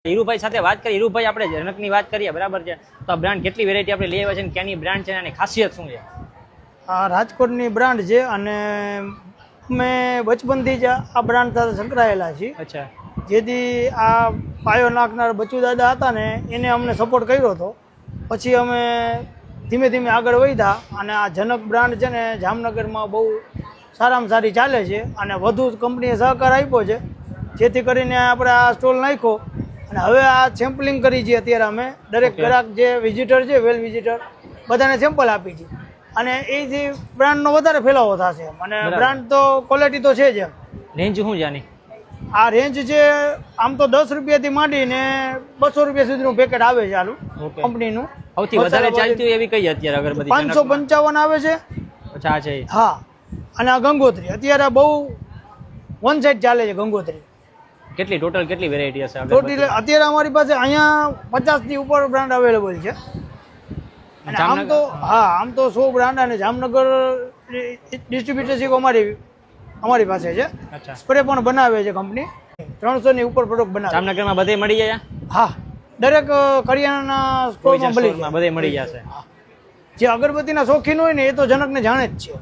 હીરુભાઈ સાથે વાત કરી. હીરુભાઈ, આપણે જનકની વાત કરીએ, બરાબર છે, તો આ બ્રાન્ડ કેટલી વેરાયટી આપણે લઈ આવ્યા છે, ક્યાંની બ્રાન્ડ છે અને ખાસિયત શું છે? આ રાજકોટની બ્રાન્ડ છે અને અમે બચપનથી જ આ બ્રાન્ડ સાથે સંકળાયેલા છીએ. અચ્છા. જેથી આ પાયો નાખનાર બચ્ચુ દાદા હતા ને એને અમને સપોર્ટ કર્યો હતો. પછી અમે ધીમે ધીમે આગળ વધ્યા અને આ જનક બ્રાન્ડ છે ને જામનગરમાં બહુ સારામાં સારી ચાલે છે અને વધુ કંપનીએ સહકાર આપ્યો છે, જેથી કરીને આપણે આ સ્ટોલ નાખ્યો અને હવે આ સેમ્પલિંગ કરી છે. અત્યારે અમે દરેક ગ્રાહક જે વિઝિટર છે, વેલ વિઝિટર, બધાને સેમ્પલ આપી છે અને એ જે બ્રાન્ડનો વધારે ફેલાવો થશે અને બ્રાન્ડ તો ક્વોલિટી તો છે જ. રેન્જ શું છે આની? આ રેન્જ છે આમ તો 10 રૂપિયાથી માંડીને 200 રૂપિયા સુધીનું પેકેટ આવે છે આનું કંપનીનું. સૌથી વધારે ચાલતી હોય એવી કઈ અત્યારે અગરબત્તી? 555 આવે છે. અચ્છા, છે. હા, અને આ ગંગોત્રી અત્યારે બહુ વન સાઈડ ચાલે છે. ગંગોત્રી કેટલી ટોટલ કેટલી વેરાયટી હશે? ટોટલ અત્યારે અમારી પાસે અહીંયા 50 થી ઉપર બ્રાન્ડ અવેલેબલ છે. અને આમ તો હા, આમ તો 100 બ્રાન્ડ અને જામનગર ડિસ્ટ્રીબ્યુટરશીપ અમારી પાસે છે. સ્પ્રે પણ બનાવે છે કંપની. 300 ની ઉપર પ્રોડક્ટ બનાવે. જામનગરમાં બધે મળી જાય? હા, દરેક કરિયાણાના સ્ટોરમાં બધે મળી જશે. જે અગરબત્તીના શોખીન હોય ને એ તો જનકને જાણે જ છે.